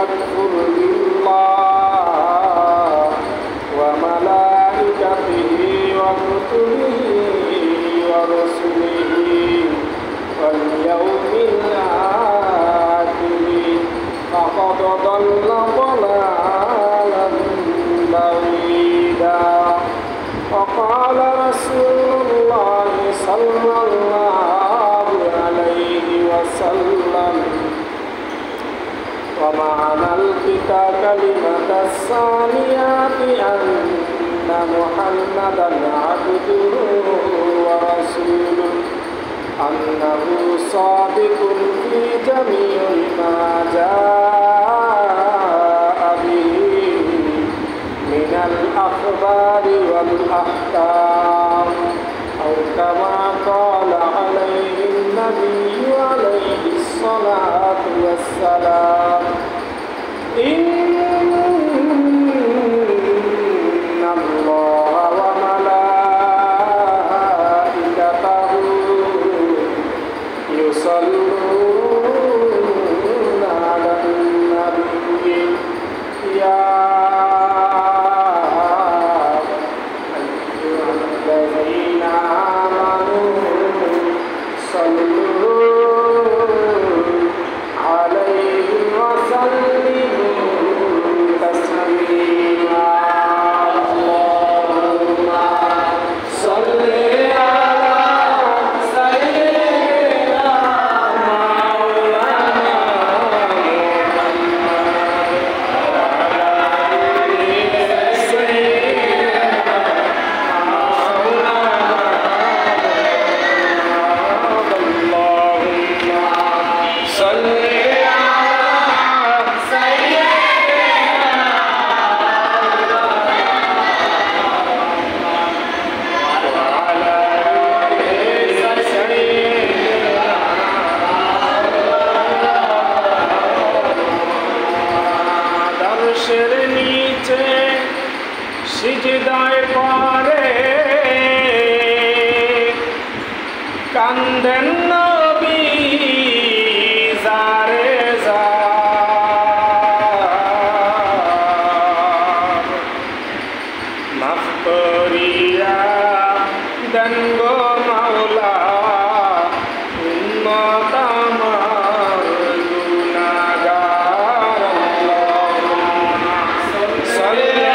يكفر بالله وملائكته وكتبه ورسله واليوم الآخر فقد ضل ضلالا بعيدا. وقال رسول الله صلى الله عليه وسلم ومعنى كلمة الثانيات أن محمدا عبده ورسوله أنه صادق في جميع ما جاء به من الأخبار والأحكام أو كما قال عليه النبي عليه الصلاة والسلام إن الله وملائكته يصلون على النبي يا أيها الذين آمنوا صلوا عليه وسلموا تسليما. اللهم صل على سيدنا مولانا সিজদায় পড়ে কান্দেন নবী জারে জার মাফ করিয়া দেন গো মাওলা উম্মত আমার গুনাহগার। আল্লাহুম্মা সাল্লি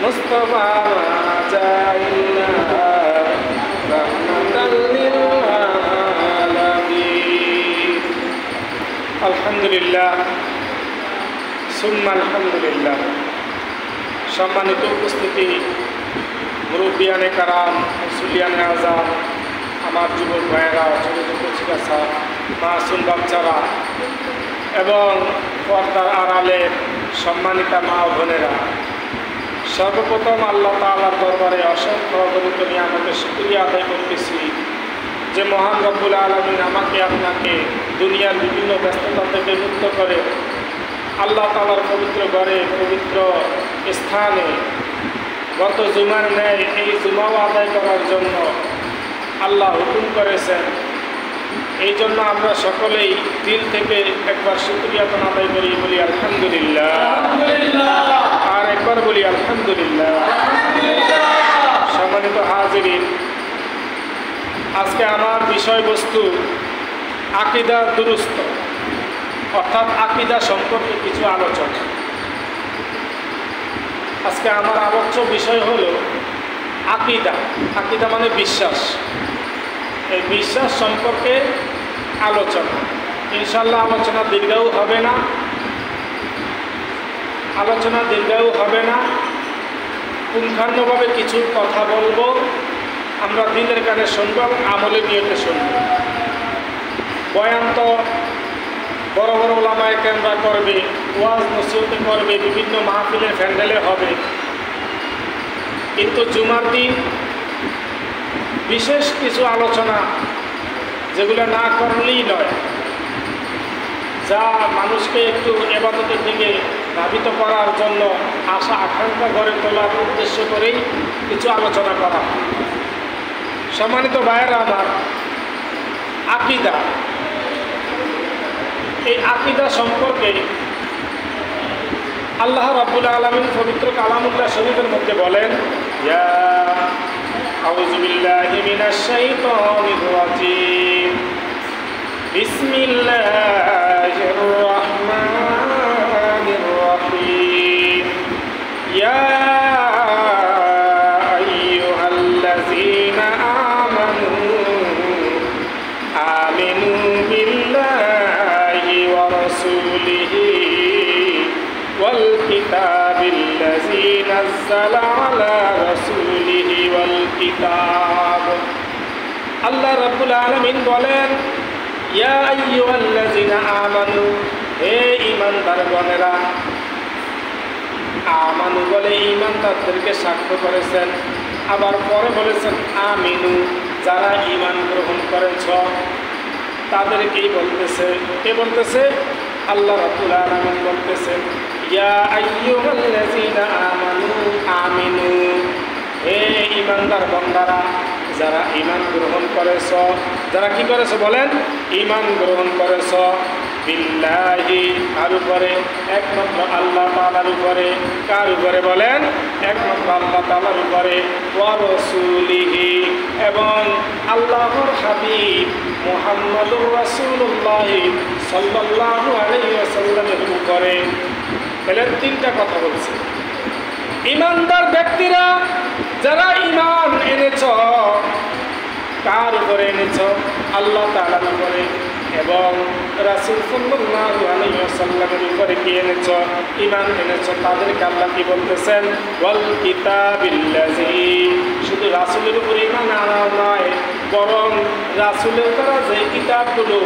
মুস্তাফা জাইনা রাহমাতাল লিল আলামিন। আলহামদুলিল্লাহ সুম্মা আলহামদুলিল্লাহ। সম্মানিত উপস্থিতি, মুরব্বিয়ানে কারাম, মুসলিয়ানে আযাম, আমার যুবক ভাইয়েরা, ছোট ছোট ছিলাসা, মাসুম বাচ্চারা এবং পর্দার আড়ালে সম্মানিতা মা ও বোনেরা, সর্বপ্রথম আল্লাহ তাআলার দরবারে অসংখ্য অগণিত নিয়ামতের শুকরিয়া আদায় করতেছি যে মহান রব্বুল আলামিন আমাকে আপনাকে দুনিয়ার বিভিন্ন ব্যস্ততা থেকে মুক্ত করে আল্লাহ তাআলার পবিত্র ঘরে, পবিত্র স্থানে গত জুমার ন্যায় এই জুমাও আদায় করার জন্য আল্লাহ হুকুম করেছেন। এই জন্য আমরা সকলেই দিল থেকে একবার শুকরিয়া আদায় করি, বলি আলহামদুলিল্লাহ, আর একবার বলি আলহামদুলিল্লাহ। সম্মানিত হাজিরিন, আজকে আমার বিষয়বস্তু আকীদা দুরুস্ত, অর্থাৎ আকীদা সম্পর্কে কিছু আলোচনা। আজকে আমার আলোচ্য বিষয় হলো আকীদা। আকীদা মানে বিশ্বাস। এই বিশ্বাস সম্পর্কে আলোচনা। ইনশাল্লাহ আলোচনা দীর্ঘায়ু হবে না, পুঙ্খানুভাবে কিছু কথা বলবো, আমরা দিনের কানে শুনবো এবং আমলের নিয়তে শুনবো। বয়ান তো বড় বড় ওলামায়ে কেরামরা করবে, ওয়াজ নসিহত করবে, বিভিন্ন মাহফিলে প্যান্ডেলে হবে, কিন্তু জুমার দিন বিশেষ কিছু আলোচনা যেগুলো না করলেই নয়, যা মানুষকে একটু ইবাদতের দিকে ধাবিত করার জন্য আশা আকাঙ্ক্ষা গড়ে তোলার উদ্দেশ্য করেই কিছু আলোচনা করা। সম্মানিত ভাইয়েরা আমার, আকীদা, এই আকীদা সম্পর্কে আল্লাহ রাব্বুল আলামিন পবিত্র কালামুল্লাহ শরীফের মধ্যে বলেন, ইয়া আউযু বিল্লাহি মিনাশ শাইতানির রাজীম, বিসমিল্লাহির রাহমানির রাহিম, ইয়া আইয়ুহাল্লাযীনা আমানু আমিনু বিল্লাহি ওয়া রাসূলিহি ওয়াল কিতাবিল্লাযী নাযালা আলা রাসূলিহি ওয়াল কিতাব। আল্লাহ রাব্বুল আলামিন বলেন, ইয়া আইয়ুহাল্লাযীনা আমানু, হে ঈমানদারগণেরা। আমানু বলে ঈমানদারদেরকে সাক্ষ্য করেছেন, আবার পরে বলেছেন আমিনু, যারা ঈমান গ্রহণ করেছ তাদেরকেই বলতেছে। কে বলতেছে? আল্লাহ রাব্বুল আলামিন বলতেছেন, ইয়া আইয়ুহাল্লাযীনা আমানু আমিনু, হে ঈমানদার বান্দারা, যারা ঈমান গ্রহণ করেছ। যারা কি করেছ বলেন? ঈমান গ্রহণ করেছ। বিল্লাহি, কার উপরে? একমাত্র আল্লাহ তাআলার উপরে। কার উপরে বলেন? একমাত্র আল্লাহ তাআলার উপরে। ওয়া রাসূলিহি, এবং আল্লাহর হাবিব মুহাম্মদুর রাসূলুল্লাহ সাল্লাল্লাহু আলাইহি ওয়াসাল্লামের উপরে। তাহলে তিনটা কথা বলছে। ঈমানদার ব্যক্তিরা যারা ঈমান এনেছ, কার উপরে এনেছ? আল্লাহ তাআলার উপরে। এবং রাসূল সাল্লাল্লাহু আলাইহি ওয়াসাল্লামের উপরে কি এনেছ? ঈমান এনেছ। তাদেরকে আল্লাহ কি বলতেছেন? ওয়াল কিতাবিল্লাযী, শুধু রাসূলের উপরে ঈমান আনা নয়, বরং রাসূলের দ্বারা যে কিতাবগুলো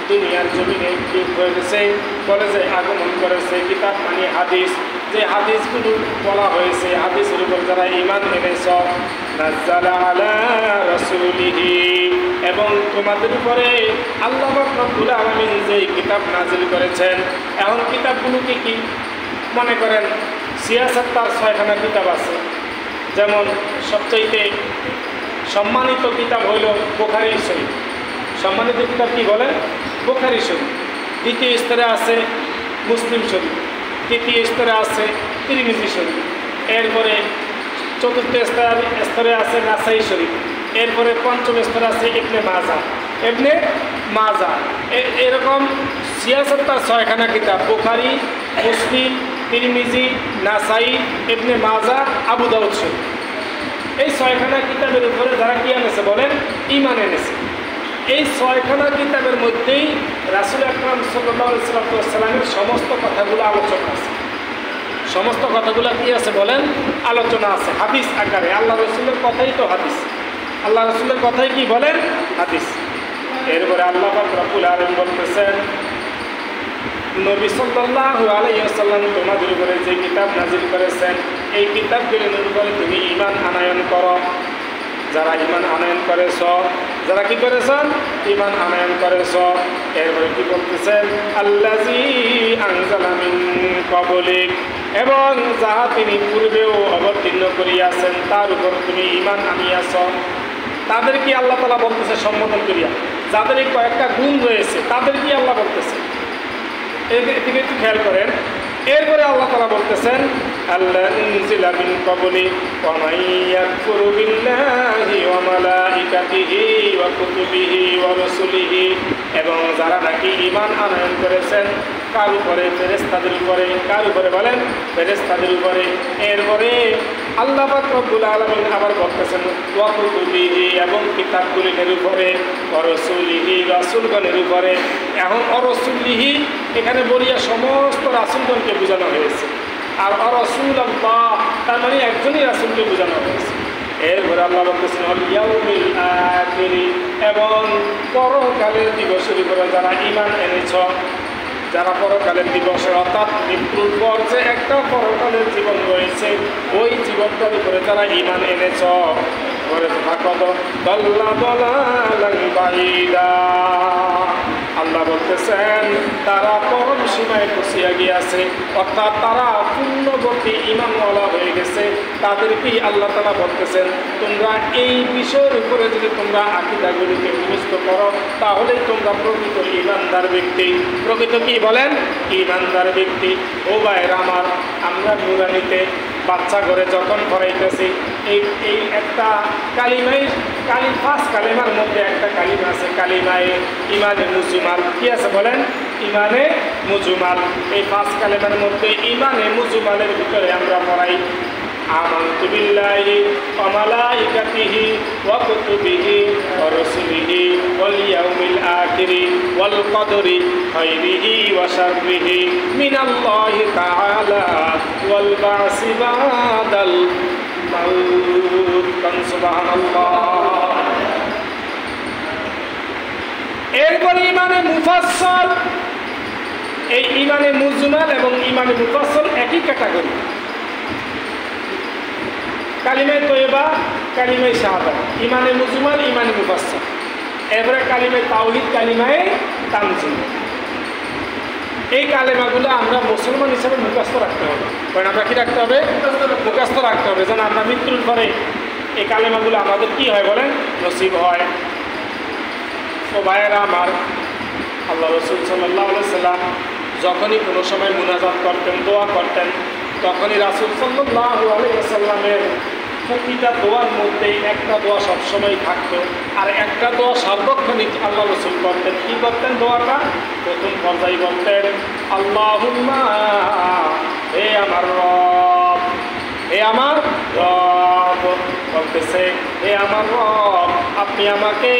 দুনিয়ার জমিনে হয়েছে, বলে যে আগমন করেছে, কিতাব মানে হাদিস, যে হাদিসগুলো বলা হয়েছে, হাদিসের উপর যারা ঈমান এনেছ, নাযালা আলা রাসূলিহি, এবং তোমাদের উপরে আল্লাহ রাব্বুল আলামিন যে কিতাব নাযিল করেছেন। এখন কিতাবগুলো কি কি? মনে করেন ৭৬খানা কিতাব আছে। যেমন সবচাইতে সম্মানিত কিতাব হইল বুখারী শরীফ। সম্মানিত কিতাব কি বলেন? বুখারী শরীফ। দ্বিতীয় স্তরে আছে মুসলিম শরীফ। তৃতীয় স্তরে আছে তিরমিজি শরীফ। এরপরে চতুর্থ স্তরে আছে নাসাই শরীফ। এরপরে পঞ্চম স্তরে আছে ইবনে মাজা। ইবনে মাজা এরকম ৬৬খানা কিতাব, বুখারী, মুসলিম, তিরমিজি, নাসাই, ইবনে মাজা, আবু দাউদ শরীফ। এই ৬খানা কিতাবের উপরে যারা কি এনেছে বলেন? ঈমান এনেছে। এই ৬খানা কিতাবের মধ্যেই রাসূল আকরাম সাল্লাল্লাহু আলাইহি ওয়াসাল্লামের সমস্ত কথাগুলো আলোচনা আছে। সমস্ত কথাগুলো কি আছে বলেন? আলোচনা আছে হাদিস আকারে। আল্লাহ রাসূলের কথাই তো হাদিস। আল্লাহ রাসূলের কথাই কি বলেন? হাদিস। এরপরে আল্লাহ পাক রব্বুল আলামিন বলতেছেন, নবী সাল্লাল্লাহু আলাইহি ওয়াসাল্লাম তোমাদের উপরে যে কিতাব নাযিল করেছেন, এই কিতাবগুলোর উপরে তুমি ঈমান আনয়ন করো। যারা ঈমান আনয়ন করেছ, যারা কি করেছেন? ঈমান আনয়ন করেছ। এরপরে কি বলতেছেন? আল্লাযী আনজালা মিন ক্বাবলিক, এবং যাহা তিনি পূর্বেও অবতীর্ণ করিয়াছেন তার উপর তুমি ঈমান আনিয়াছ। তাদের কি আল্লাহ তাআলা বলতেছে সম্বোধন করিয়া? যাদের এই কয়েকটা গুণ রয়েছে তাদের কি আল্লাহ বলতেছে? এদিকে একটু খেয়াল করেন। এরপরে আল্লাহ তাআলা বলতেছেন, আল্লাহ উনজিলা মিন ক্বাবলি ওয়া মান ইয়াকফুরু বিল্লাহি ওয়া মালাইকাতিহি ওয়া কুতুবিহি ওয়া রাসূলিহি, এবং যারা নাকি ঈমান আনয়ন করেছেন কার উপরে? ফেরেশতাদের উপরে। কার উপরে বলেন? ফেরেশতাদের উপরে। এরপরে আল্লাহ পাক রব্বুল আলামিন আবার বলতেছেন ওয়া কুতুবিহি, এবং কিতাবগুলির উপরে, ওয়া রাসূলিহি, রাসূলগণের উপরে। এখন ওয়া রাসূলিহি এখানে বলিয়া সমস্ত রাসূলগণকে বোঝানো হয়েছে। আর রাসূলুল্লাহ তার মানে একজনই রাসূলকে বোঝানো হয়েছে। এরপরে আল্লাহ বলতেছেন ওয়াল ইয়াউমিল আখির, এবং পরকালের দিবসের উপরে যারা ঈমান এনেছ, যারা পরকালের দিবসে অর্থাৎ মৃত্যুর পর যে একটা পরকালের জীবন রয়েছে, ওই জীবনটার উপরে যারা ঈমান এনেছ, আল্লাহ বলতেছেন তারা পরম সীমায় পৌঁছিয়া গিয়াছে, অর্থাৎ তারা পূর্ণবর্তী ঈমানওয়ালা হয়ে গেছে। তাদেরকেই আল্লাহ তাআলা বলতেছেন তোমরা এই বিষয়ের উপরে যদি তোমরা আকীদাগুলিকে মুখস্থ করো, তাহলেই তোমরা প্রকৃত ঈমানদার ব্যক্তি। প্রকৃত কি বলেন? ঈমানদার ব্যক্তি। ও ভাইরা আমার, আমরা নুরানিতে বাচ্চা ঘরে যখন পড়াইতেছি, এই একটা ফার্স্ট কালিমার মধ্যে একটা কালিমা আছে, কালিমায়ে ইমানে মুজমাল। কি আছে বলেন? ইমানে মুজমাল। এই ফার্স্ট কালিমার মধ্যে ইমানে মুজমালের ভিতরে আমরা পড়াই আমানতু বিল্লাহি ওয়া মালাইকাতিহি ওয়া কুতুবিহি ওয়া রাসূলিহি ওয়াল ইয়াউমিল আখির ওয়াল কদরি খাইরিহি ওয়া শাররিহি মিনাল্লাহি তাআলা ওয়াল বা'সি বা'দাল মাউত। সুবহানাল্লাহ। এরপরে ইমানে মুফাসসাল। এই ইমানে মুজমাল এবং ইমানে মুফাসসাল একই ক্যাটাগরি। কালিমায়ে তয়্যিবা, কালিমায়ে শাহাদাত, ইমানে মুজমাল, ইমানে মুফাসসাল। এবারে কালিমায়ে তাওহীদ, কালিমায়ে তানজিল। এই কালেমাগুলো আমরা মুসলমান হিসেবে মুখস্থ রাখতে হবে। কারণ আমরা কি রাখতে হবে? মুখস্থ রাখতে হবে, যেন আমরা মৃত্যুর পরে এই কালেমাগুলো আমাদের কি হয় বলেন? নসিব হয়। ও ভাইয়েরা আমার, আল্লাহ রাসূল সাল্লাল্লাহু আলাইহি সাল্লাম যখনই কোনো সময় মুনাজাত করতেন, দোয়া করতেন, তখনই রাসূল সাল্লাল্লাহু আলাইহি সাল্লামের প্রতিটা দোয়ার মধ্যে একটা দোয়া সবসময় থাকতো, আর একটা দোয়া সার্বক্ষণিক আল্লাহ রাসূল করতেন। কি করতেন? দোয়াটা প্রথম পর্যায়ে বলতেন আল্লাহুম্মা, হে আমার রব, হে আমার রব, বলতেছে হে আমার রব, আপনি আমাকে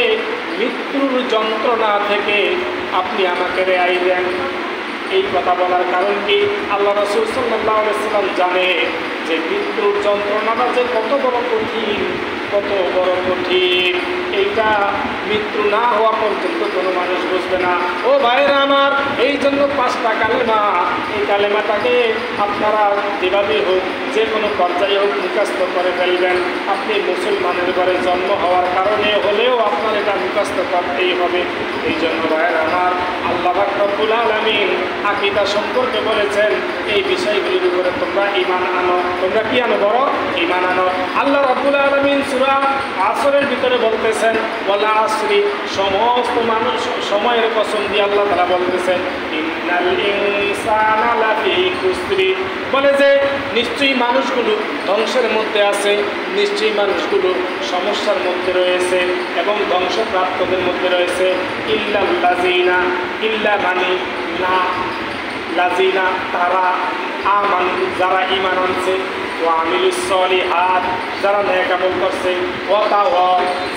মৃত্যুর যন্ত্রণা থেকে আপনি আমাকে রেহাই দেন। এই কথা বলার কারণ কি? আল্লাহ রাসূল সাল্লাল্লাহু আলাইহি ওয়াসাল্লাম জানে যে মৃত্যুর যন্ত্রণাটা যে কত বড় কঠিন, কত বড় কঠিন। এইটা মৃত্যু না হওয়া পর্যন্ত কোনো মানুষ বুঝবে না। ও ভাইরা আমার, এই জন্য 5টা কালেমা, এই কালেমাটাকে আপনারা যেভাবে হোক, যে কোনো পর্যায়ে হোক মুখস্থ করে ফেলবেন। আপনি মুসলমানের ঘরে জন্ম হওয়ার কারণে হলেও আপনার এটা মুখস্থ করতেই হবে। এই জন্য ভাইরা আমার, আল্লাহ পাক রব্বুল আলামিন আকীদা সম্পর্কে বলেছেন এই বিষয়গুলির উপরে তোমরা ঈমান আনো। তোমরা কি আনো? বড় ঈমান আনো। আল্লাহ রাব্বুল আলামিন সূরা আসরের ভিতরে বলতেছেন ওয়াল আসরি, সমস্ত মানুষ সময়ের কসম দিয়ে আল্লাহ তাআলা বলতেছেন ইন্নাল ইনসানা লাফি খুসরি, বলে যে নিশ্চয়ই মানুষগুলো ধ্বংসের মধ্যে আছে, নিশ্চয়ই মানুষগুলো সমস্যার মধ্যে রয়েছে এবং ধ্বংসপ্রাপ্তদের মধ্যে রয়েছে। ইল্লাল্লাযিনা, ইল্লা মানে না, লাযিনা তারা, আমানু যারা ঈমান আনছে, ওয়া আমিলুস সলিহাত যারা নেক আমল করছে, ওয়া তাওয়া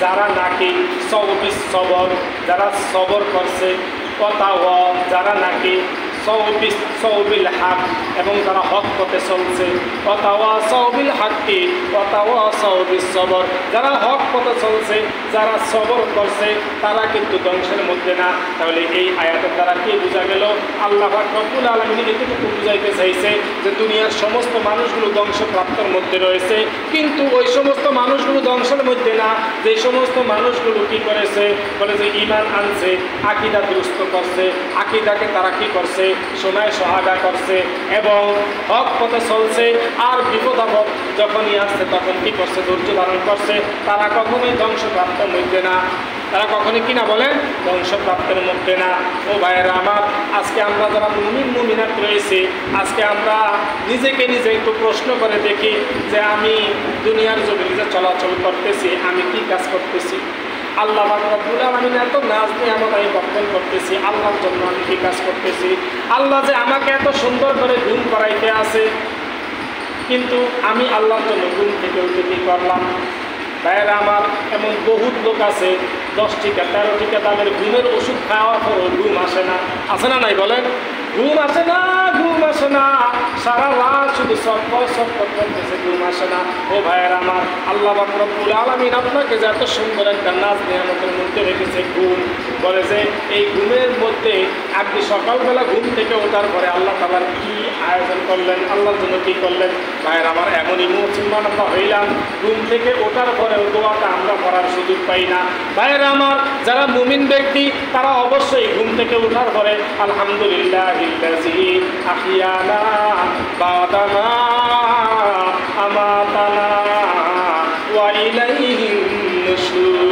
যারা নাকি সওবিস সবর যারা সবর করছে, ওয়া তাওয়া যারা নাকি সৌবিল হক এবং যারা হক পথে চলছে, ওয়াতাওয়া সৌবিল হাক্কি ওয়াতাওয়া সৌবিস সবর, যারা হক পথে চলছে, যারা সবর করছে, তারা কিন্তু ধ্বংসের মধ্যে না। তাহলে এই আয়াতের দ্বারা কি বোঝা গেল? আল্লাহ পাক রব্বুল আলামিন এতটুকু বুঝাইতে চাইছে যে দুনিয়ার সমস্ত মানুষগুলো ধ্বংসপ্রাপ্তর মধ্যে রয়েছে, কিন্তু ওই সমস্ত মানুষগুলো ধ্বংসের মধ্যে না। যে সমস্ত মানুষগুলো কি করেছে? বলে যে ঈমান আনছে, আকীদা দুরুস্ত করছে, আকীদাকে তারা কি করছে? সময় সহায়তা করছে এবং হক পথে চলছে, আর বিপদ আপদ যখনই আসছে তখন কি করছে? ধৈর্য ধারণ করছে। তারা কখনোই ধ্বংসপ্রাপ্তের মধ্যে না। তারা কখনোই কিনা বলেন? ধ্বংসপ্রাপ্তের মধ্যে না। ও ভাইয়েরা আমার, আজকে আমরা যারা মুমিন মুমিনাত রয়েছে, আজকে আমরা নিজেকে নিজে একটু প্রশ্ন করে দেখি যে আমি দুনিয়ার জমিনে যে চলাচল করতেছি, আমি কি কাজ করতেছি? আল্লাহ পাক রব্বুল আলামিন এত নাজ নিয়ামত আমি বর্তন করতেছি, আল্লাহর জন্য আমি কি কাজ করতেছি? আল্লাহ যে আমাকে এত সুন্দর করে ঘুম করাইতে আছে, কিন্তু আমি আল্লাহর জন্য ঘুম থেকে উঠে কি করলাম? ভাইয়েরা আমার, এমন বহুত লোক আছে 10 টিকা 13 টিকা দামের ঘুমের ওষুধ খাওয়ার পরও ঘুম আসে না। আছে না নাই বলেন? ঘুম আসে না, ঘুম আসে না, সারা রাত শুধু সফর করতেছে, ঘুম আসে না। ও ভাইয়ের আমার, আল্লাহ পাক রব্বুল আলামিন আপনাকে যে এত সুন্দর একটা নাজ নিয়ামতের মধ্যে রেখেছে ঘুম, বলে যে এই ঘুমের মধ্যে আপনি সকালবেলা ঘুম থেকে ওঠার পরে আল্লাহ তাআলার কি আয়োজন করলেন, আল্লাহর জন্য কি করলেন। ভাইয়ের আমার, এমনই মুসলমান আমরা হইলাম, ঘুম থেকে ওঠার পরে দোয়াটা আমরা করার সুযোগ পাই না। ভাইয়ের আমার, যারা মুমিন ব্যক্তি তারা অবশ্যই ঘুম থেকে ওঠার পরে আলহামদুলিল্লাহিল্লাযী আহিয়ানা বাদামা আমাতানা ওয়া ইলাইহিন নুশুর।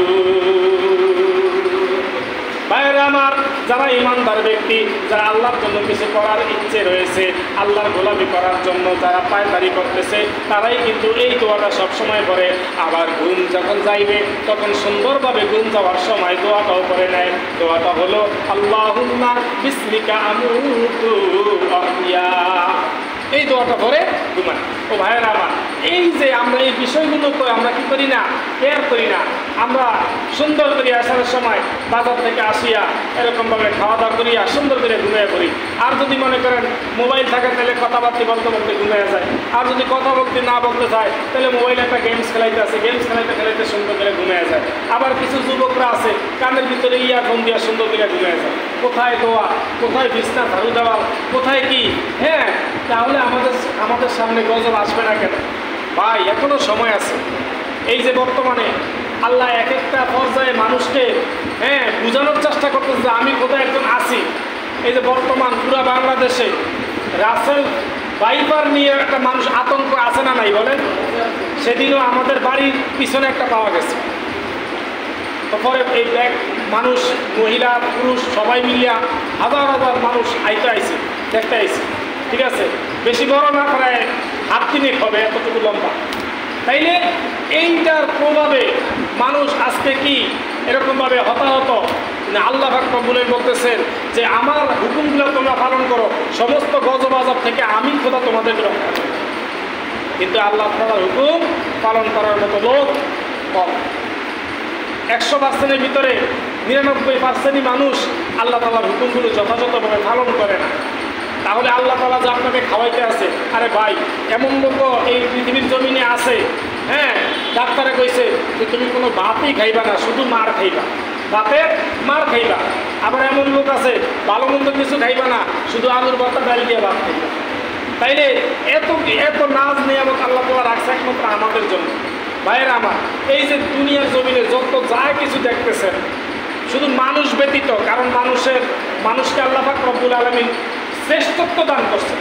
ভাইয়েরা আমার, যারা ইমানদার ব্যক্তি, যারা আল্লাহর জন্য কিছু করার ইচ্ছে রয়েছে, আল্লাহর গোলামি করার জন্য যারা পায়তারি করতেছে, তারাই কিন্তু এই দোয়াটা সবসময় করে। আবার ঘুম যখন যাইবে তখন সুন্দরভাবে ঘুম যাওয়ার সময় দোয়াটাও করে নেয়। দোয়াটা হলো আল্লাহুম্মা বিসমিকা আমুতু ওয়া আহইয়া। এই দোয়াটা পরে ঘুমায়। ও ভাইয়েরা আমার, এই যে আমরা এই বিষয়গুলো তো আমরা কি করি না, কেয়ার করি না। আমরা সুন্দর করে আসার সময় বাজার থেকে আসিয়া এরকমভাবে খাওয়া দাওয়া করিয়া সুন্দর করে ঘুমিয়ে পড়ি। আর যদি মনে করেন মোবাইল থাকে তাহলে কথাবার্তা বলতে বলতে ঘুমিয়ে যায়। আর যদি কথা বলতে না বলতে চায় তাহলে মোবাইলে একটা গেমস খেলাইতে আছে, গেমস খেলাইতে সুন্দর করে ঘুমিয়ে যায়। আবার কিছু যুবকরা আছে কানের ভিতরে ইয়ারফোন দিয়া সুন্দর করে ঘুমিয়ে যায়। কোথায় দোয়া, কোথায় বিছনা ঝাড়ু দেওয়া, কোথায় কি। হ্যাঁ, তাহলে আমাদের সামনে গজব আসবে না কেন? ভাই, এখনো সময় আছে। এই যে বর্তমানে আল্লাহ এক একটা পর্যায়ে মানুষকে বোঝানোর চেষ্টা করতেছে যে আমি কোথায় একজন আছি। এই যে বর্তমান পুরা বাংলাদেশে রাসেল বাইপার নিয়ে একটা মানুষ আতঙ্ক আছে না নাই বলেন? সেদিনও আমাদের বাড়ির পিছনে একটা পাওয়া গেছে। তারপরে এই ব্যাগ মানুষ, মহিলা পুরুষ সবাই মিলিয়া হাজার হাজার মানুষ আইছে, দেখতে আইছে। ঠিক আছে, বেশি বড় না, প্রায় হাত তিনেক হবে, এতটুকু লম্বা। তাইলে এইটার প্রভাবে মানুষ আজকে কি এরকমভাবে হতাহত। আল্লাহ পাক বলতেছেন যে আমার হুকুমগুলো তোমরা পালন করো, সমস্ত গজব আযাব থেকে আমি খোদা তোমাদেরকে রক্ষা করব। কিন্তু আল্লাহ তাআলার হুকুম পালন করার মতো লোক কম। 100%-এর ভিতরে 99%ই মানুষ আল্লাহ তাআলার হুকুমগুলো যথাযথভাবে পালন করে না। তাহলে আল্লাহ তাআলা যে আপনাকে খাওয়াইতে আছে, আরে ভাই, এমন লোক এই পৃথিবীর জমিনে আছে। হ্যাঁ, ডাক্তারে কইছে যে তুমি কোনো ভাতই খাইবা না, শুধু মার খাইবা, ভাতের মার খাইবা। আবার এমন লোক আছে ভালো মন্দ কিছু খাইবা না, শুধু আলুর ভর্তা ডাল দিয়ে ভাত খাইবা। তাইলে এত নাজ নিয়ামত আল্লাহ তাআলা রাখছে একমাত্র আমাদের জন্য। ভাইয়েরা আমার, এই যে দুনিয়ার জমিনে যত যা কিছু দেখতেছেন শুধু মানুষ ব্যতীত, কারণ মানুষকে আল্লাহ পাক রব্বুল আলামিন শ্রেষ্ঠত্ব দান করছেন।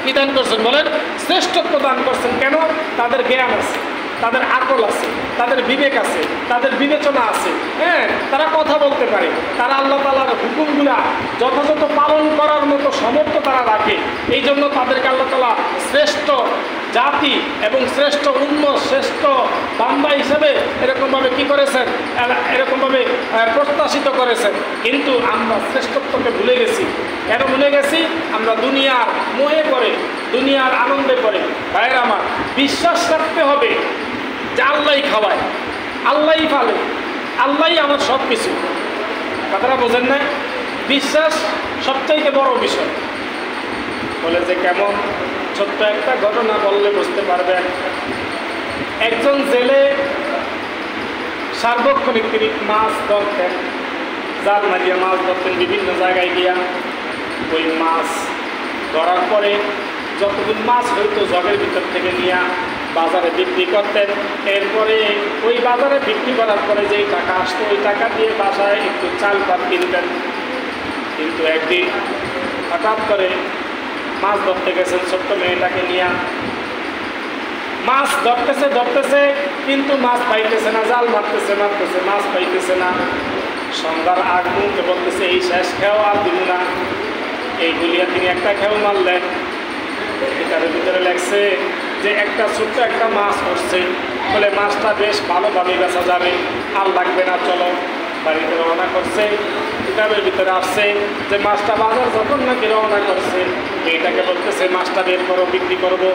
কি দান করছেন বলেন? শ্রেষ্ঠত্ব দান করছেন। কেন? তাদের জ্ঞান আছে, তাদের আকল আছে, তাদের বিবেক আছে, তাদের বিবেচনা আছে। হ্যাঁ, তারা কথা বলতে পারে, তারা আল্লাহ তাআলার হুকুমগুলা যথাযথ পালন করার মতো সামর্থ্য তারা রাখে। এই জন্য তাদেরকে আল্লাহ তাআলা শ্রেষ্ঠ জাতি এবং শ্রেষ্ঠ উম্মত, শ্রেষ্ঠ বান্দা হিসেবে এরকমভাবে কি করেছেন, এরকমভাবে প্রত্যাশিত করেছেন। কিন্তু আমরা শ্রেষ্ঠত্বকে ভুলে গেছি। কেন ভুলে গেছি? আমরা দুনিয়ার মোহে পড়ে, দুনিয়ার আনন্দে পড়ে। ভাইয়েরা আমার, বিশ্বাস রাখতে হবে যে আল্লাহই খাওয়ায়, আল্লাহই পালে, আল্লাহই আমার সব কিছু। কথাটা বোঝেন না? বিশ্বাস সবচাইতে বড় বিষয়। বলে যে কেমন? ছোট্ট একটা ঘটনা বললে বুঝতে পারবেন। একজন জেলে সার্বক্ষণিক তিনি মাছ ধরতেন, জাল মারিয়া মাছ ধরতেন বিভিন্ন জায়গায় গিয়া। ওই মাছ ধরার পরে যতগুলো মাছ হইতো জগের ভিতর থেকে নিয়ে বাজারে বিক্রি করতেন। এরপরে ওই বাজারে বিক্রি করার পরে যেই টাকা আসতো ওই টাকা দিয়ে বাসায় একটু চাল ভাত কিনতেন। কিন্তু একদিন হঠাৎ করে মাছ ধরতে গেছেন ছোট্ট মেয়েটাকে নিয়ে। মাছ ধরতেছে কিন্তু মাছ পাইতেছে না, জাল মারতেছে মাছ পাইতেছে না। সন্ধ্যার আগ মুহূর্তে বলতেছে এই শেষ খেও, আর দিব না। এইগুলিয়া তিনি একটা খেও মারলেন। এটার ভিতরে লেগছে যে একটা ছোট্ট একটা মাছ পড়ছে, বলে মাছটা বেশ ভালোভাবে বেচা যাবে, আর লাগবে না, চলো। বাড়িতে রওনা করছে। কিতাবের ভিতরে আসছে যে মাছটা বাজার যখন নাকি রওনা করছে, মেয়েটাকে বলতেছে মাছটা বের করো, বিক্রি করবো।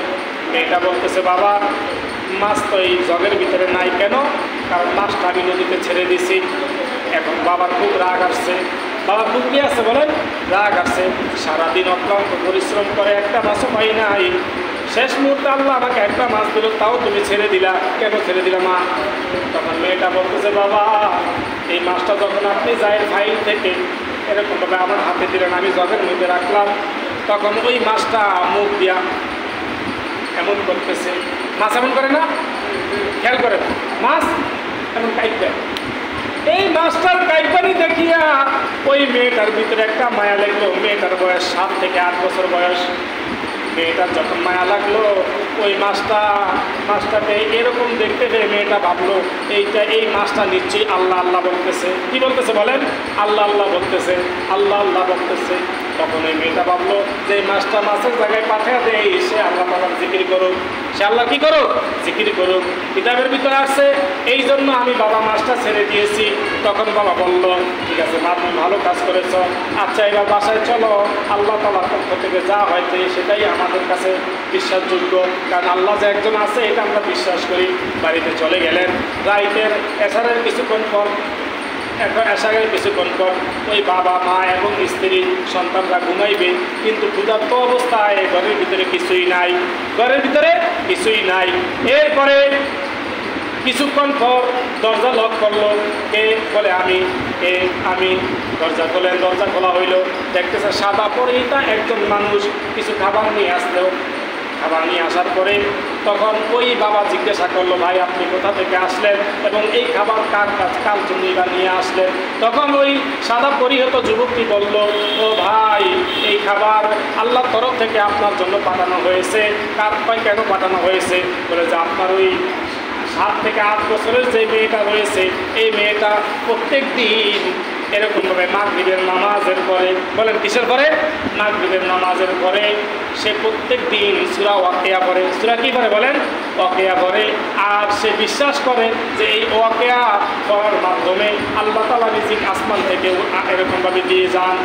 মেয়েটা বলতেছে বাবা, মাছ তো এই জগের ভিতরে নাই। কেন? কারণ মাছটা আমি নদীতে ছেড়ে দিছি। এখন বাবার খুব রাগ আসছে, বাবা খুব কি আছে বলেন? রাগ আছে। সারাদিন অক্লান্ত পরিশ্রম করে একটা মাছও পাই নাই, শেষ মুহূর্তে আল্লাহ আমাকে একটা মাছ দিল, তাও তুমি ছেড়ে দিলা, কেন ছেড়ে দিলা মা? তখন মেয়েটা বলতেছে, বাবা এই মাছটা যখন আপনি জায়ের ফাইল থেকে এরকমভাবে আমার হাতে দিলেন, আমি জগের মধ্যে রাখলাম, তখন ওই মাছটা মুখ দিয়া এমন করতেছে। মাছ এমন করে না? খেয়াল করে মাছ এমন কাইট দেয়। এই মাছটার কাইটবানি দেখিয়া ওই মেয়েটার ভিতরে একটা মায়া লাগলো। মেয়েটার বয়স 7 থেকে 8 বছর বয়স। মেয়েটার যখন মায়া লাগলো ওই মাছটাকে এরকম দেখতে পেয়ে মেয়েটা ভাবলো এই মাছটা নিশ্চয়ই আল্লাহ আল্লাহ বলতেছে। কি বলতেছে বলেন? আল্লাহ আল্লাহ বলতেছে, আল্লাহ আল্লাহ বলতেছে। তখন ওই মেয়েটা ভাবলো যে এই মাছটা মাছের জায়গায় পাঠিয়ে দেয়, সে আল্লাহ তাআলার জিকির করুক, সে আল্লাহ কি করুক? জিকির করুক। কিতাবের ভিতরে আসছে এই জন্য আমি বাবা মাছটা ছেড়ে দিয়েছি। তখন বাবা বলল, ঠিক আছে মা, তুমি ভালো কাজ করেছ, আচ্ছা এবার বাসায় চলো, আল্লাহ তাআলার পক্ষ থেকে যা হয়েছে সেটাই আমাদের কাছে বিশ্বাসযোগ্য, কারণ আল্লাহ যে একজন আছে এটা আমরা বিশ্বাস করি। বাড়িতে চলে গেলেন। রাইতের এশারের কিছুক্ষণ পর ওই বাবা মা এবং স্ত্রী সন্তানরা ঘুমাইবে, কিন্তু ক্ষুধার্ত অবস্থায় ঘরের ভিতরে কিছুই নাই, ঘরের ভিতরে কিছুই নাই। এরপরে কিছুক্ষণ পর দরজা লক করলো। কে? বলে আমি। দরজা খোলেন, দরজা খোলা হইল। দেখতেছে সাদা পরিহিতা একজন মানুষ কিছু খাবার নিয়ে আসলো। খাবার নিয়ে আসার পরে তখন ওই বাবা জিজ্ঞাসা করলো, ভাই আপনি কোথা থেকে আসলেন এবং এই খাবার কার জন্য বা নিয়ে আসলেন? তখন ওই সাদা পরিহিত যুবকটি বলল, ও ভাই এই খাবার আল্লাহর তরফ থেকে আপনার জন্য পাঠানো হয়েছে। কেন পাঠানো হয়েছে? বলে যে আপনার ওই 7 থেকে 8 বছরের যে মেয়েটা রয়েছে, এই মেয়েটা প্রত্যেক দিন এরকমভাবে মাগরিবের নামাজের পরে, বলেন কিসের পরে? মাগরিবের নামাজের পরে সে প্রত্যেক দিন সূরা ওয়াকিয়া পড়ে। সূরা কি পড়ে বলেন? ওয়াকিয়া পড়ে। আর সে বিশ্বাস করে যে এই ওয়াকিয়া পড়ার মাধ্যমে আল্লাহ তাআলা রিজিক আসমান থেকে এরকমভাবে দিয়ে যান।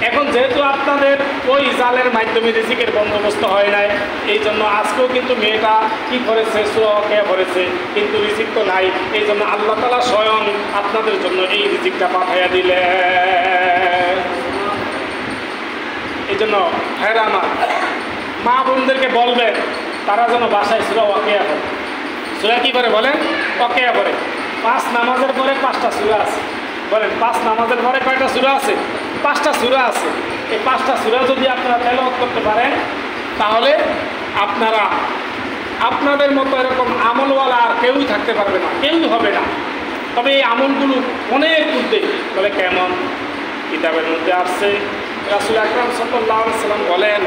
এখন যেহেতু আপনাদের ওই জালের মাধ্যমে রিজিকের বন্দোবস্ত হয় নাই, এই জন্য আজকেও কিন্তু মেয়েটা কি করেছে? সূরা ওয়াকিয়া পড়েছে, কিন্তু রিজিক তো নাই। এই জন্য আল্লাহ তাআলা স্বয়ং আপনাদের জন্য এই রিজিকটা পাঠাইয়া দিলেন। এই জন্য ভাইরা আমার, মা বোনদেরকে বলবেন তারা যেন বাসায় সূরা ওয়াকিয়া পড়ে। সূরা কি করে বলেন? ওয়াকিয়া পড়ে। 5 নামাজের পরে 5টা সূরা আছে। বলেন 5 নামাজের পরে কয়টা সূরা আছে? 5টা সূরা আছে। এই 5টা সূরা যদি আপনারা তেলাওয়াত করতে পারেন, তাহলে আপনাদের মতো এরকম আমলওয়ালা আর কেউই থাকতে পারবে না, কেউই হবে না। তবে এই আমলগুলো অনেক ঊর্ধ্বে। বলে কেমন? কিতাবের মধ্যে আসছে, রাসূল আকরাম সাল্লাল্লাহু আলাইহি ওয়াসাল্লাম বলেন,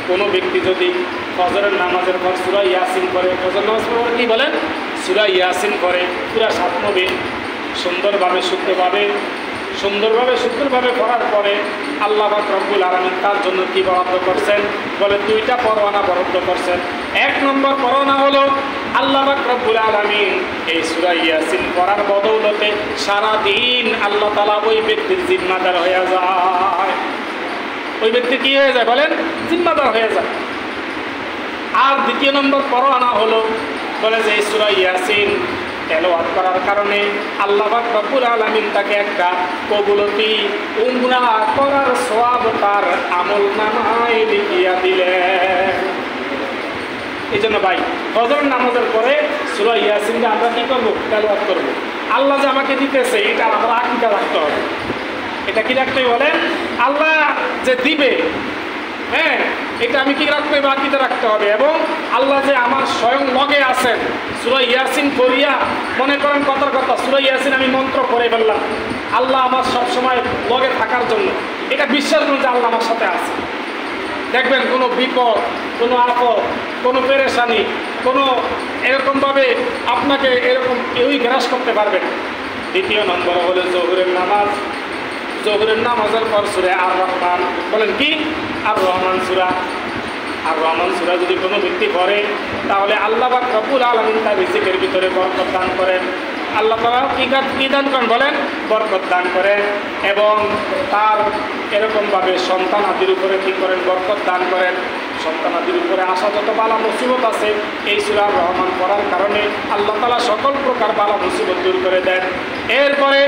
কোনো ব্যক্তি যদি ফজরের নামাজের পর সূরা ইয়াসিন পড়ে, ফজর নামাজ পড়ে কি বলেন? সূরা ইয়াসিন পড়ে, পুরা 7 নবে সুন্দরভাবে শুদ্ধভাবে পড়ার পরে আল্লাহ পাক রব্বুল আলামিন তার জন্য কি বরাদ্দ করছেন? বলে 2টা পরোয়ানা বরাদ্দ করছেন। 1 নম্বর পরোয়ানা হলো আল্লাহ পাক রব্বুল আলামিন এই সূরা ইয়াসিন পড়ার বদৌলতে সারাদিন আল্লাহ তাআলা ওই ব্যক্তির জিম্মাদার হয়ে যায়। ওই ব্যক্তি কি হয়ে যায় বলেন? জিম্মাদার হয়ে যায়। আর 2 নম্বর পরোয়ানা হলো, বলে যে এই সূরা ইয়াসিন তেলাওয়াত করার কারণে আল্লাহ পাক রব্বুল আলামিন তাকে একটা কবুলতি উমরা করার সওয়াব তার আমলনামায় লিখিয়া দিলেন। এই জন্য ভাই, ফজর নামাজের পরে সূরা ইয়াসিনকে আমরা কি করব? তেলাওয়াত করব। আল্লাহ যে আমাকে দিতেছে এটা আমরা আকীদা রাখতে হবে। এটা কি রাখতে বলেন? আল্লাহ যে দিবে, হ্যাঁ, এটা আমি কি রাখতে হবে? আকীদা রাখতে হবে। এবং আল্লাহ যে আমার স্বয়ং লগে আছেন, সূরা ইয়াসিন পড়িয়া মনে করেন কথার কথা, সূরা ইয়াসিন আমি মন্ত্র পড়ে ফেললাম, আল্লাহ আমার সবসময় লগে থাকার জন্য এটা বিশ্বাস করুন যে আল্লাহ আমার সাথে আছে। দেখবেন কোনো বিপদ, কোনো আপদ, কোনো পেরেশানি, কোনো এরকমভাবে আপনাকে এরকম কেউই গ্রাস করতে পারবে না। 2 নম্বর হলো জোহরের নামাজ। জোহরের নামাজের পর সূরা আর রহমান, বলেন কি? আর রহমান সূরা। আর রহমান সূরা যদি কোনো ব্যক্তি পড়ে, তাহলে আল্লাহ পাক রব্বুল আলামিন তার রিজিকের ভিতরে বরকত দান করেন। আল্লাহ তাআলা কি দান করেন বলেন? বরকত দান করেন। এবং তার এরকমভাবে সন্তানাদির উপরে কি করেন? বরকত দান করেন। সন্তানাদির উপরে আসা যত বালা মুসিবত আছে, এই সূরা রহমান পড়ার কারণে আল্লাহ তাআলা সকল প্রকার বালা মুসিবত দূর করে দেন। এরপরে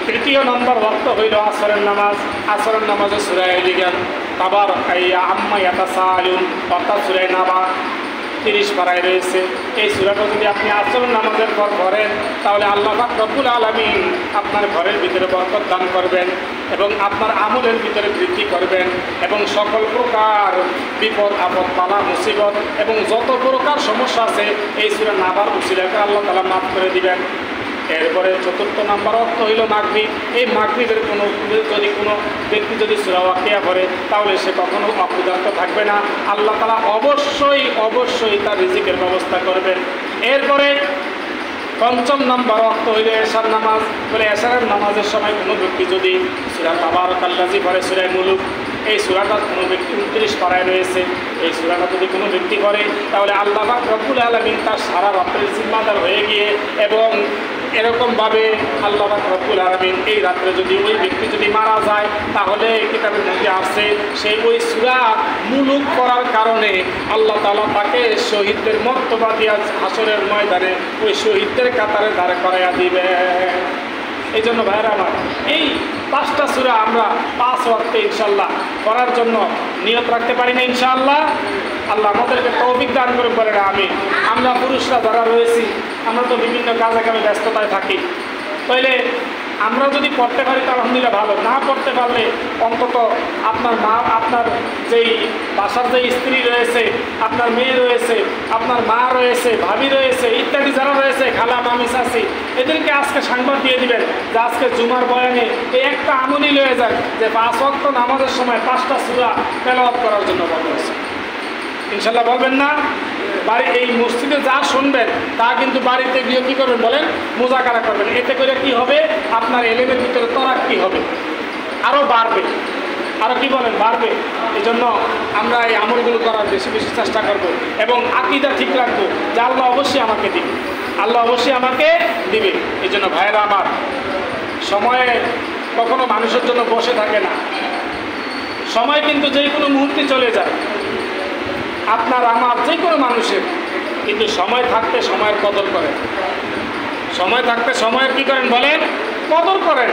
3 দ্বিতীয় নম্বর ওয়াক্ত হইল আসরের নামাজ। আসরের নামাজে সূরা দিগান তাবার আম্মা ইয়াতাসাআলুন অর্থাৎ সূরা নাবা 30 পারায় রয়েছে। এই সূরাটা যদি আপনি আসরের নামাজের পর পড়েন তাহলে আল্লাহ পাক রব্বুল আলামিন আপনার ঘরের ভিতরে বরকত দান করবেন এবং আপনার আমলের ভিতরে বৃদ্ধি করবেন এবং সকল প্রকার বিপদ আপদ বালা মুসিবত এবং যত প্রকার সমস্যা আছে এই সূরা নাবার উসিলাকে আল্লাহ তাআলা মাফ করে দিবেন। এরপরে চতুর্থ নাম্বার অর্থ হইল মাগরিব। এই মাগরিবের কোনো ব্যক্তি যদি সূরা ওয়াকিয়া পড়ে তাহলে সে কখনো অক্ষুধার্ত থাকবে না। আল্লাহ তাআলা অবশ্যই তার রিজিকের ব্যবস্থা করবেন। এরপরে পঞ্চম নাম্বার অর্থ হইল এশার নামাজ। বলে এশারের নামাজের সময় কোনো ব্যক্তি যদি সূরা তাবারাকাল্লাযী পড়ে, সূরা মুলুক, এই সূরাটা কোনো ব্যক্তি 29 পারায় রয়েছে, এই সূরাটা যদি কোনো ব্যক্তি করে তাহলে আল্লাহ পাক রব্বুল আলামিন তার সারা রাত্রের জিম্মাদার হয়ে গিয়ে এবং এরকমভাবে আল্লাহ পাক রব্বুল আলামিন এই রাত্রে যদি ওই ব্যক্তি যদি মারা যায় তাহলে কিতাবের মধ্যে আছে সেই ওই সূরা মুলুক পড়ার কারণে আল্লাহ তাআলা তাকে শহীদদের মর্তবা দিয়া হাসরের ময়দানে ওই শহীদদের কাতারে দাঁড় করাইয়া দিবে। এই জন্য ভাইরা আমার এই 5টা সূরা আমরা 5 ওয়াক্তে ইনশাআল্লাহ পড়ার জন্য নিয়ত রাখতে পারি না ইনশাআল্লাহ। আল্লাহ আমাদেরকে তৌফিক দান করে বলেন আমিন। আমরা পুরুষরা যারা রয়েছি আমরা তো বিভিন্ন কাজে কামে ব্যস্ততায় থাকি, তাইলে আমরা যদি পড়তে পারি তো আলহামদুলিল্লাহ ভালো, না পড়তে পারলে অন্তত আপনার মা, আপনার যেই বাসার যেই স্ত্রী রয়েছে, আপনার মেয়ে রয়েছে, আপনার মা রয়েছে, ভাবি রয়েছে ইত্যাদি যারা রয়েছে, খালা মামি চাচি, এদেরকে আজকে সংবাদ দিয়ে দিবেন যে আজকে জুমার বয়ানে এই একটা আমলই লয়ে যাক যে 5 ওয়াক্ত নামাজের সময় 5টা সূরা তেলাওয়াত করার জন্য বলা হয়েছে। ইনশাল্লাহ বলবেন না? বাড়ি এই মসজিদে যা শুনবেন তা কিন্তু বাড়িতে গিয়ে কী করবেন বলেন, মুজাকারা করবেন। এতে করে কি হবে, আপনার এলেমের ভিতরে তরাক্কি হবে, আরও বাড়বে, আরও কি বলেন বাড়বে। এই জন্য আমরা এই আমলগুলো করার বেশি বেশি চেষ্টা করব এবং আকীদা ঠিক রাখবো যে আল্লাহ অবশ্যই আমাকে দিবে, আল্লাহ অবশ্যই আমাকে দিবে। এই জন্য ভাইয়েরা আমার, সময়ে কখনো মানুষের জন্য বসে থাকে না, সময় কিন্তু যে কোনো মুহূর্তে চলে যায়, আপনার আমার যে কোনো মানুষের। কিন্তু সময় থাকতে সময়ের কদর করেন, সময় থাকতে সময়ের কি করেন বলেন, কদর করেন।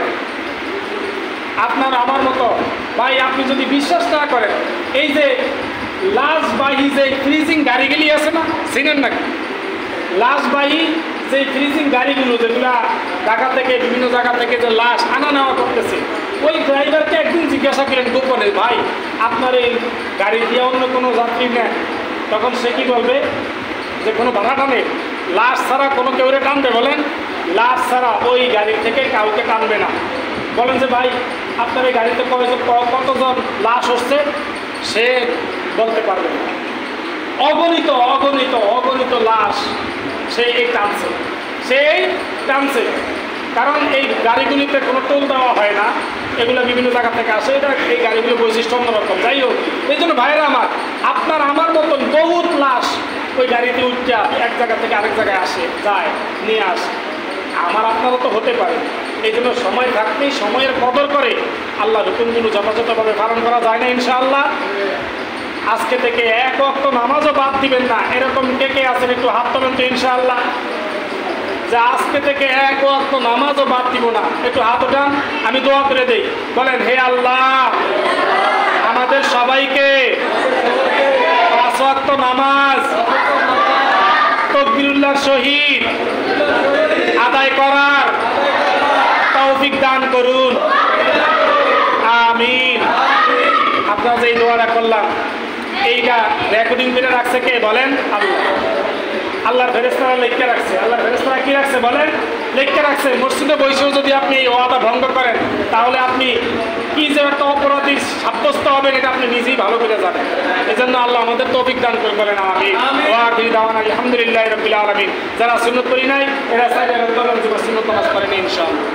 আপনার আমার মতো ভাই, আপনি যদি বিশ্বাস না করেন, এই যে লাশবাহী যে ফ্রিজিং গাড়িগুলি আছে না, চিনেন নাকি? লাশবাহী যে ফ্রিজিং গাড়িগুলো যেগুলা ঢাকা থেকে বিভিন্ন জায়গা থেকে যে লাশ আনা নেওয়া করতেছে, ওই ড্রাইভারকে একদিন জিজ্ঞাসা করেন গোপনে, ভাই আপনার এই গাড়ি দিয়ে অন্য কোনো যাত্রী নেন, তখন সে কি বলবে যে কোনো ভাড়া টানে, লাশ ছাড়া কোনো কেউ টানবে বলেন? লাশ ছাড়া ওই গাড়ি থেকে কাউকে টানবে না। বলেন যে ভাই আপনার এই গাড়িতে কতজন লাশ হচ্ছে, সে বলতে পারবে না। অগণিত অগণিত অগণিত লাশ সেই টানছে, সেই টানছে। কারণ এই গাড়িগুলিতে কোনো টোল দেওয়া হয় না, এগুলো বিভিন্ন জায়গা থেকে আসে, এটা এই গাড়িগুলোর বৈশিষ্ট্য অন্যরকম। যাই হোক, এই জন্য ভাইয়েরা আমার, আপনার আমার মতন বহুত লাশ ওই গাড়িতে উঠতে এক জায়গা থেকে আরেক জায়গায় আসে, যায়, নিয়ে আসে। আমার আপনারও তো হতে পারে। এই জন্য সময় থাকতেই সময়ের কদর করে আল্লাহ হুকুমগুলো যথাযথভাবে পালন করা যায় না ইনশাআল্লাহ। আজকে থেকে 1 ওয়াক্ত নামাজও বাদ দিবেন না, এরকম কে কে আছেন একটু হাত তোলেন তো ইনশাআল্লাহ, যে আজকে থেকে 1 ওয়াক্ত নামাজও বাদ দিব না। একটু হাত ওঠান, আমি দোয়া করে দেই। বলেন, হে আল্লাহ আমাদের সবাইকে 5 ওয়াক্ত নামাজ তাকবীরুল্লাহ শহীদ আদায় করার তৌফিক দান করুন, আমিন। আপনারা যে দোয়াটা করলাম এইটা রেকর্ডিং করে রাখছে কে বলেন? আল্লাহ। আল্লাহর ফেরেশতারা লিখে রাখছে। আল্লাহর ফেরেশতারা কি রাখছে বলেন? লিখে রাখছে। মসজিদে বসেও যদি আপনি এই ওয়াদা ভঙ্গ করেন তাহলে আপনি কি যে একটা অপরাধী সাব্যস্ত হবেন এটা আপনি নিজেই ভালো করে জানেন। এই জন্য আল্লাহ আমাদের তৌফিক দান করে বলেন আমিন। ওয়া আখিরু দাওয়ানা আলহামদুলিল্লাহি রাব্বিল আলামিন। যারা সুন্নাত করি নাই এরা সাইডে সুন্নাত নামাজ করেন ইনশাআল্লাহ।